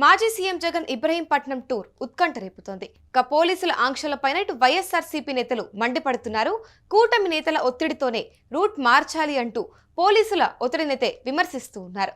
మాజీ CM Jagan Ibrahimpatnam tour ఉత్కంఠ రేపుతోంది. పోలీసుల ఆంక్షలపైన ఇటు వైఎస్ఆర్సీపీ నేతలు మండిపడుతున్నారు. కూటమి నేతల ఒత్తిడితోనే రూట్ మార్చాలి అంటూ పోలీసుల ఒత్తిడినైతే విమర్శిస్తూ ఉన్నారు.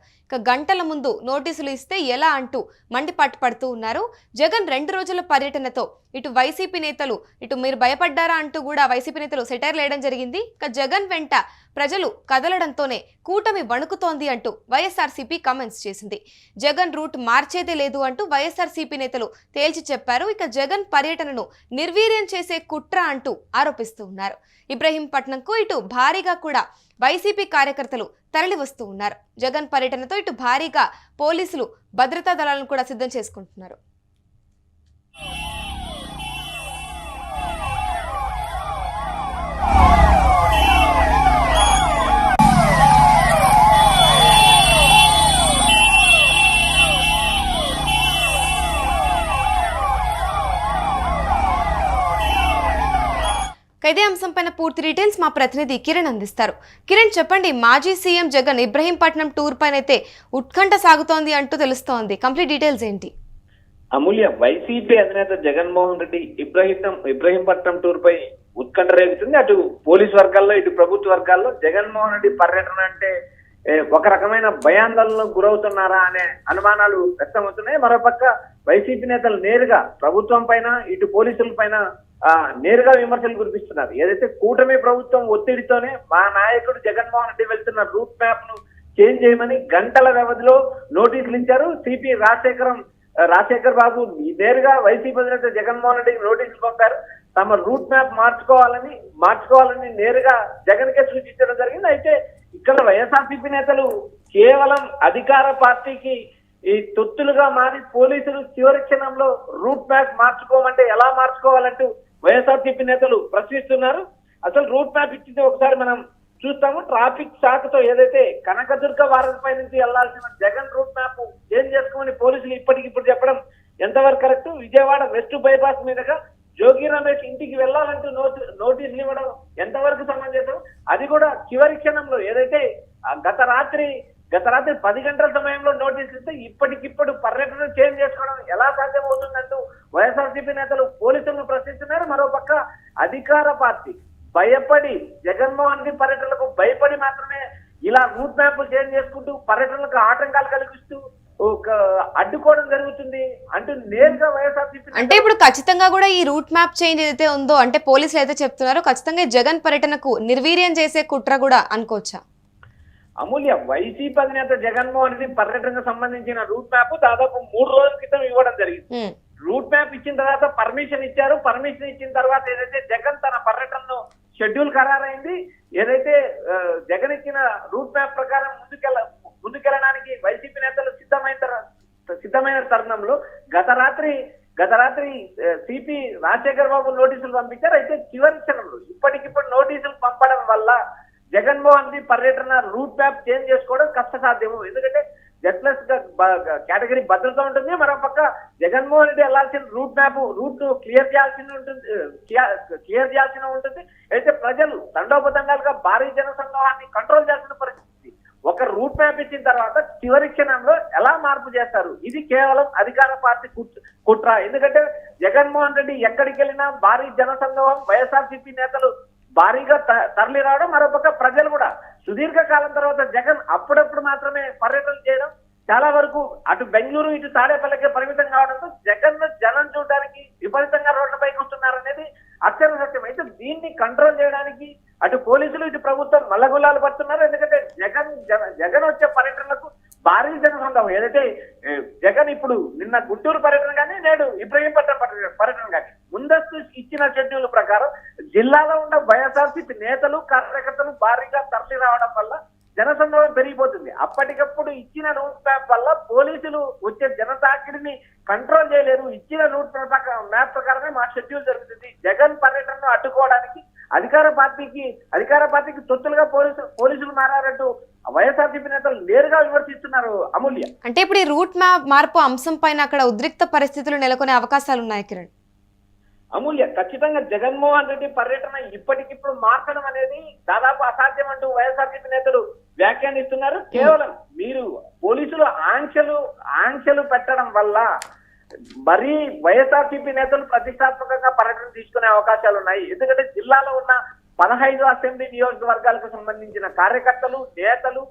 గంటల ముందు నోటీసులు ఇస్తే ఎలా అంటూ మండిపట్టు ఉన్నారు. జగన్ 2 రోజుల పర్యటనతో ఇటు వైసీపీ నేతలు ఇటు మీరు భయపడ్డారా అంటూ కూడా వైసీపీ నేతలు సెటైర్ లేయడం జరిగింది. జగన్ వెంట ప్రజలు కదలడంతోనే కూటమి వణుకుతోంది అంటూ వైఎస్ఆర్సీపీ కామెంట్స్ చేసింది. జగన్ రూట్ మార్చేదే లేదు అంటూ వైఎస్ఆర్సీపీ నేతలు తేల్చి చెప్పారు. జగన్ పర్యటనను నిర్వీర్యం చేసే కుట్ర అంటూ ఆరోపిస్తూ ఉన్నారు. ఇబ్రహీంపట్నంకు ఇటు భారీగా కూడా వైసీపీ కార్యకర్తలు తరలి వస్తూ ఉన్నారు. జగన్ పర్యటనతో ఇటు భారీగా పోలీసులు భద్రతా దళాలను కూడా సిద్ధం చేసుకుంటున్నారు. ఇదే అంశంపైన పూర్తి డీటెయిల్స్ మా ప్రతినిధి కిరణ్ అందిస్తారు. కిరణ్, చెప్పండి, మాజీ సీఎం జగన్ ఇబ్రహీంపట్నం టూర్ పైన అయితే ఉత్కంఠ సాగుతోంది అంటూ తెలుస్తోంది. కంప్లీట్ డీటెయిల్స్ ఏంటి? అమూల్య, వైసీపీ అధినేత జగన్మోహన్ రెడ్డి ఇబ్రహీంపట్నం టూర్ పై ఉత్కంఠ రేగుతుంది. అటు పోలీస్ వర్గాల్లో ఇటు ప్రభుత్వ వర్గాల్లో జగన్మోహన్ రెడ్డి పర్యటన అంటే ఒక రకమైన భయాందోళనకు గురవుతున్నారా అనే అనుమానాలు వ్యక్తమవుతున్నాయి. మరోపక్క వైసీపీ నేతలు నేరుగా ప్రభుత్వం పైన ఇటు పోలీసుల పైన నేరుగా విమర్శలు కురిపిస్తున్నారు. ఏదైతే కూటమి ప్రభుత్వం ఒత్తిడితోనే మా నాయకుడు జగన్మోహన్ రెడ్డి వెళ్తున్న రూట్ మ్యాప్ ను చేంజ్ చేయమని గంటల వ్యవధిలో నోటీసులు ఇచ్చారు. సిపి రాజశేఖర్ బాబు నేరుగా వైసీపీ అధినేత జగన్మోహన్ రెడ్డికి నోటీసులు పంపారు. తమ రూట్ మ్యాప్ మార్చుకోవాలని నేరుగా జగన్ కే సూచించడం జరిగింది. అయితే ఇక్కడ వైఎస్ఆర్సీపీ నేతలు కేవలం అధికార పార్టీకి ఈ తొత్తులుగా మారి పోలీసులు చివరి క్షణంలో రూట్ మ్యాప్ మార్చుకోమంటే ఎలా మార్చుకోవాలంటూ వైఎస్ఆర్సీపీ నేతలు ప్రశ్నిస్తున్నారు. అసలు రూట్ మ్యాప్ ఇచ్చింది ఒకసారి మనం చూస్తాము. ట్రాఫిక్ శాఖతో ఏదైతే కనకదుర్గ వారధిపై నుంచి వెళ్లాల్సిన జగన్ రూట్ మ్యాప్ చేంజ్ చేసుకోమని పోలీసులు ఇప్పటికిప్పుడు చెప్పడం ఎంతవరకు కరెక్ట్? విజయవాడ వెస్ట్ బైపాస్ మీదుగా జోగి రమేష్ ఇంటికి వెళ్లాలంటూ నోటీసులు ఇవ్వడం ఎంతవరకు సమంజసం? అది కూడా చివరి క్షణంలో ఏదైతే గత రాత్రి 10 గంటల సమయంలో నోటీసులు ఇస్తే ఇప్పటికిప్పుడు పర్యటన చేంజ్ చేసుకోవడం ఎలా సాధ్యమవుతుందంటూ వైఎస్ఆర్సీపీ నేతలు పోలీసులను ప్రశ్నిస్తున్నారు. మరోపక్క అధికార పార్టీ భయపడి జగన్మోహన్ రెడ్డి పర్యటనలకు భయపడి మాత్రమే ఇలా రూట్ మ్యాప్ చేంజ్ చేసుకుంటూ పర్యటనలకు ఆటంకాలు కలిగిస్తూ అడ్డుకోవడం జరుగుతుంది అంటూ నేరుగా వైఎస్ఆర్సీపీ అంటే ఇప్పుడు ఖచ్చితంగా కూడా ఈ రూట్ మ్యాప్ చేంజ్ ఏదైతే ఉందో అంటే పోలీసులు అయితే చెప్తున్నారో ఖచ్చితంగా జగన్ పర్యటనకు నిర్వీర్యం చేసే కుట్ర కూడా అనుకోవచ్చా? అమూల్య, వైసీపీ అధినేత జగన్మోహన్ రెడ్డి పర్యటనకు సంబంధించిన రూట్ మ్యాప్ దాదాపు 3 రోజుల క్రితం ఇవ్వడం జరిగింది. రూట్ మ్యాప్ ఇచ్చిన తర్వాత పర్మిషన్ ఇచ్చారు. పర్మిషన్ ఇచ్చిన తర్వాత ఏదైతే జగన్ తన పర్యటనలో షెడ్యూల్ ఖరారైంది. ఏదైతే జగన్ ఇచ్చిన రూట్ మ్యాప్ ప్రకారం ముందుకెళ్ళడానికి వైసీపీ నేతలు సిద్ధమైన తరుణంలో గత రాత్రి సిపి రాజశేఖర్ బాబు నోటీసులు పంపించారు. అయితే చివరి క్షణంలో ఇప్పటికిప్పుడు నోటీసులు పంపడం వల్ల జగన్మోహన్ రెడ్డి పర్యటన రూట్ మ్యాప్ చేంజ్ చేసుకోవడం కష్టసాధ్యము. ఎందుకంటే జెడ్ప్లస్ కేటగిరీ భద్రత ఉంటుంది. మరోపక్క జగన్మోహన్ రెడ్డి వెళ్లాల్సిన రూట్ క్లియర్ చేయాల్సిన ఉంటుంది. అయితే ప్రజలు తండోపతండాలుగా భారీ జనసమూహాన్ని కంట్రోల్ చేస్తున్న పరిస్థితి. ఒక రూట్ మ్యాప్ ఇచ్చిన తర్వాత చివరి క్షణంలో ఎలా మార్పు చేస్తారు? ఇది కేవలం అధికార పార్టీ కుట్ర. ఎందుకంటే జగన్మోహన్ రెడ్డి ఎక్కడికి వెళ్ళినా భారీ జనసమూహం వైఎస్ఆర్సీపీ నేతలు భారీగా తరలి రావడం, మరోపక్క ప్రజలు కూడా సుదీర్ఘ కాలం తర్వాత జగన్ అప్పుడప్పుడు మాత్రమే పర్యటన చేయడం, చాలా వరకు అటు బెంగళూరు ఇటు తాడేపల్లికే పరిమితం కావడంతో జనం చూడడానికి విపరీతంగా రోడ్లపైకి వస్తున్నారనేది అత్యంత సత్యం. అయితే దీన్ని కంట్రోల్ చేయడానికి అటు పోలీసులు ఇటు ప్రభుత్వం మల్లగుల్లాలు పడుతున్నారు. ఎందుకంటే జగన్ వచ్చే పర్యటనలకు భారీ జనసందోహం. ఏదైతే జగన్ ఇప్పుడు నిన్న గుంటూరు పర్యటన కానీ నేడు ఇబ్రహీంపట్నం పర్యటన కానీ ముందస్తు ఇచ్చిన షెడ్యూల్ ప్రకారం జిల్లాలో ఉన్న వైఎస్ఆర్సీపీ నేతలు కార్యకర్తలు భారీగా తరలి రావడం వల్ల జనసందోహం పెరిగిపోతుంది. అప్పటికప్పుడు ఇచ్చిన రూట్ మ్యాప్ వల్ల పోలీసులు వచ్చే జనతాకిడిని కంట్రోల్ చేయలేరు. ఇచ్చిన రూట్ మ్యాప్ ప్రకారమే మా షెడ్యూల్ జరుగుతుంది. జగన్ పర్యటనను అడ్డుకోవడానికి అధికార పార్టీకి తొత్తులుగా పోలీసులు మారారంటూ వైఎస్ఆర్సీపీ నేతలు నేరుగా విమర్శిస్తున్నారు. అమూల్య, అంటే ఇప్పుడు ఈ రూట్ మ్యాప్ మార్పు అంశం పైన అక్కడ ఉద్రిక్త పరిస్థితులు నెలకొనే అవకాశాలు ఉన్నాయి కిరణ్? అమూల్య, ఖచ్చితంగా జగన్మోహన్ రెడ్డి పర్యటన ఇప్పటికిప్పుడు మార్చడం అనేది దాదాపు అసాధ్యం అంటూ వైఎస్ఆర్సీపీ నేతలు వ్యాఖ్యానిస్తున్నారు. కేవలం మీరు పోలీసులు ఆంక్షలు పెట్టడం వల్ల మరీ వైఎస్ఆర్సీపీ నేతలు ప్రతిష్టాత్మకంగా పర్యటన తీసుకునే అవకాశాలు ఉన్నాయి. ఎందుకంటే జిల్లాలో ఉన్న 15 అసెంబ్లీ నియోజకవర్గాలకు సంబంధించిన కార్యకర్తలు, నేతలు,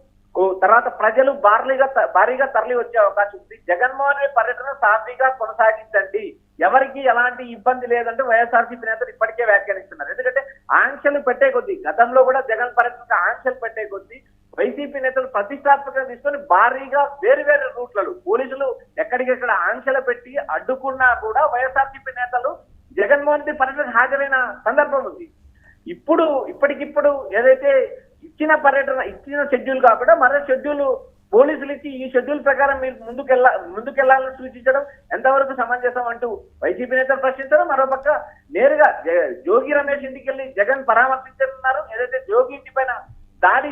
తర్వాత ప్రజలు భారీగా తరలి వచ్చే అవకాశం ఉంది. జగన్మోహన్ రెడ్డి పర్యటన సాఫీగా కొనసాగించండి, ఎవరికి ఎలాంటి ఇబ్బంది లేదంటూ వైఎస్ఆర్సీపీ నేతలు ఇప్పటికే వ్యాఖ్యానిస్తున్నారు. ఎందుకంటే ఆంక్షలు పెట్టే కొద్దీ, గతంలో కూడా జగన్ పర్యటనకు ఆంక్షలు పెట్టే కొద్దీ వైసీపీ నేతలు ప్రతిష్టాత్మకంగా తీసుకొని భారీగా వేరు రూట్లలో పోలీసులు ఎక్కడికెక్కడ ఆంక్షలు పెట్టి అడ్డుకున్నా కూడా వైఎస్ఆర్సీపీ నేతలు జగన్మోహన్ రెడ్డి పర్యటనకు హాజరైన సందర్భం ఉంది. ఇప్పటికిప్పుడు ఏదైతే ఇచ్చిన షెడ్యూల్ కాకుండా మరో షెడ్యూల్ పోలీసులు ఇచ్చి ఈ షెడ్యూల్ ప్రకారం మీరు ముందుకెళ్లాలని సూచించడం ఎంతవరకు సమంజసం అంటూ వైసీపీ నేతలు ప్రశ్నించడం, మరోపక్క నేరుగా జోగి రమేష్ ఇంటికి వెళ్లి జగన్ పరామర్శించనున్నారు. ఏదైతే జోగి ఇంటి పైన దాడి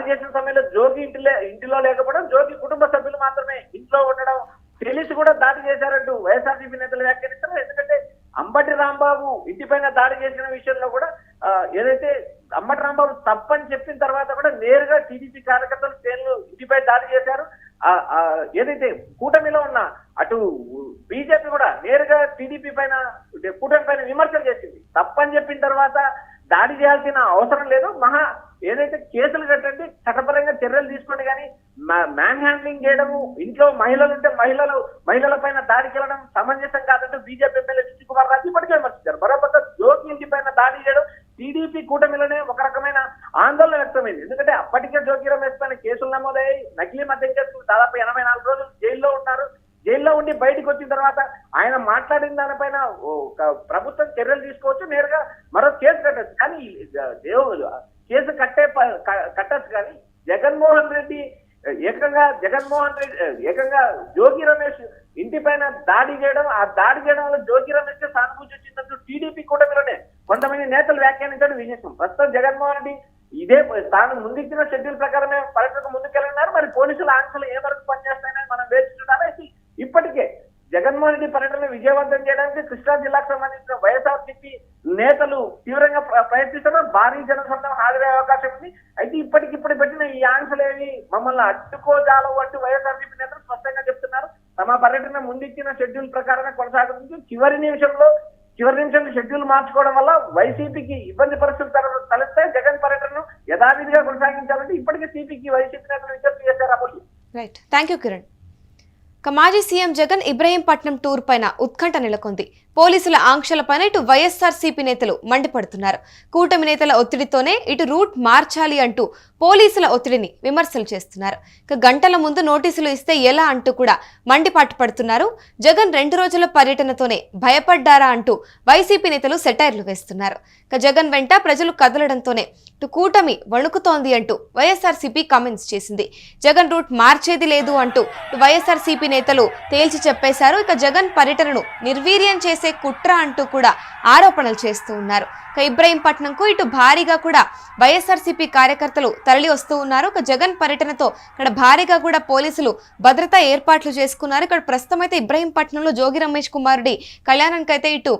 చేసిన సమయంలో జోగి ఇంటిలో లేకపోవడం, జోగి కుటుంబ సభ్యులు మాత్రమే ఇంట్లో ఉండడం తెలిసి కూడా దాడి చేశారంటూ వైఎస్ఆర్సీపీ నేతలు వ్యాఖ్యానిస్తారు. ఎందుకంటే అంబటి రాంబాబు ఇంటిపైన దాడి చేసిన విషయంలో కూడా ఏదైతే అంబటి రాంబాబు తప్పని చెప్పిన తర్వాత కూడా నేరుగా టీడీపీ కార్యకర్తలు శ్రేణులు ఇంటిపై దాడి చేశారు. ఏదైతే కూటమిలో ఉన్న అటు బీజేపీ కూడా నేరుగా టీడీపీ పైన, కూటమి పైన విమర్శలు చేసింది. తప్పని చెప్పిన తర్వాత దాడి చేయాల్సిన అవసరం లేదు, ఏదైతే కేసులు కట్టండి, చట్టపరంగా చర్యలు తీసుకోండి, కానీ మ్యాన్ హ్యాండ్లింగ్ చేయడము, ఇంట్లో మహిళలు ఉంటే మహిళల పైన దాడికి వెళ్ళడం సమంజసం కాదంటూ బీజేపీ ఎమ్మెల్యే కుమార్ రాజు ఇప్పటికే విమర్శించారు. మరోపక్క జోగి ఇంటి పైన దాడి చేయడం టీడీపీ కూటమిలోనే ఒక రకమైన ఆందోళన వ్యక్తమైంది. ఎందుకంటే అప్పటికే జోగి రమేష్ పైన కేసులు నమోదయ్యాయి. నకిలీ మద్యం కేసులు దాదాపు 84 రోజులు జైల్లో ఉన్నారు. జైల్లో ఉండి బయటకు వచ్చిన తర్వాత ఆయన మాట్లాడిన దానిపైన ప్రభుత్వం చర్యలు తీసుకోవచ్చు, నేరుగా మరో కేసు కట్టచ్చు. కానీ కేసు కట్టచ్చు, కానీ జగన్మోహన్ రెడ్డి ఏకంగా జోగి రమేష్ ఇంటి పైన దాడి చేయడం, ఆ దాడి చేయడం వల్ల జోగి రమేష్ సానుభూతి వచ్చిందంటూ టీడీపీ కూటమిలోనే కొంతమంది నేతలు వ్యాఖ్యానించడం విశేషం. ప్రస్తుతం జగన్మోహన్ రెడ్డి తాను ముందిచ్చిన షెడ్యూల్ ప్రకారమే పర్యటనకు ముందుకెళ్ళినారు. మరి పోలీసుల ఆంక్షలు ఏ వరకు పనిచేస్తాయని మనం వేచి చూడాలి. ఇప్పటికే జగన్మోహన్ రెడ్డి పర్యటన విజయవంతం చేయడానికి కృష్ణా జిల్లాకు సంబంధించిన వైఎస్ఆర్సీపీ నేతలు తీవ్రంగా ప్రయత్నిస్తున్నారు. భారీ జనసందం హాజరయ్యే అవకాశం ఉంది. అయితే ఇప్పటికిప్పుడు పెట్టిన ఈ ఆంక్షలేవి మమ్మల్ని అడ్డుకోజాలవు అంటూ వైఎస్ఆర్సీపీ నేతలు స్పష్టంగా చెప్తున్నారు. తమ పర్యటన ముందిచ్చిన షెడ్యూల్ ప్రకారమే కొనసాగుతుంది. చివరి నిమిషంలో షెడ్యూల్ మార్చుకోవడం వల్ల వైసీపీకి ఇబ్బంది పరిస్థితులు తలెత్తే జగన్ పర్యటనను యథావిధిగా కొనసాగించాలంటే ఇప్పటికే సిపికి వైసీపీ నేతలు విజ్ఞప్తి చేశారు. Right, thank you Kiran. మాజీ సీఎం జగన్ ఇబ్రహీంపట్నం టూర్ పైన ఉత్కంఠ నెలకొంది. పోలీసుల ఆంక్షలపైన ఇటు వైఎస్ఆర్సీపీ నేతలు మండిపడుతున్నారు. కూటమి నేతల ఒత్తిడితోనే ఇటు రూట్ మార్చాలి అంటూ పోలీసుల ఒత్తిడిని విమర్శలు చేస్తున్నారు. గంటల ముందు నోటీసులు ఇస్తే ఎలా అంటూ కూడా మండిపాటు జగన్ 2 రోజుల పర్యటనతోనే భయపడ్డారా అంటూ వైసీపీ నేతలు సెటైర్లు వేస్తున్నారు. జగన్ వెంట ప్రజలు కదలడంతోనే ఇటు కూటమి వణుకుతోంది అంటూ వైఎస్ఆర్సీపీ కామెంట్స్ చేసింది. జగన్ రూట్ మార్చేది లేదు అంటూ వైఎస్ఆర్సీపీ నేతలు తేల్చి చెప్పేశారు. జగన్ పర్యటనను నిర్వీర్యం చేసే కుట్ర అంటూ కూడా ఆరోపణలు చేస్తూ ఉన్నారు. ఇబ్రహీంపట్నంకు ఇటు భారీగా కూడా వైఎస్ఆర్సీపీ కార్యకర్తలు తరలి వస్తూ ఉన్నారు. జగన్ పర్యటనతో ఇక్కడ భారీగా కూడా పోలీసులు భద్రతా ఏర్పాట్లు చేసుకున్నారు. ఇక్కడ ప్రస్తుతం అయితే ఇబ్రహీంపట్నంలో జోగి రమేష్ కుమారుడి కళ్యాణానికి అయితే ఇటు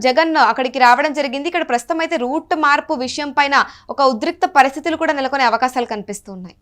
జగన్ అక్కడికి రావడం జరిగింది. ఇక్కడ ప్రస్తుతం అయితే రూట్ మార్పు విషయం పైన ఒక ఉద్రిక్త పరిస్థితులు కూడా నెలకొనే అవకాశాలు కనిపిస్తూ ఉన్నాయి.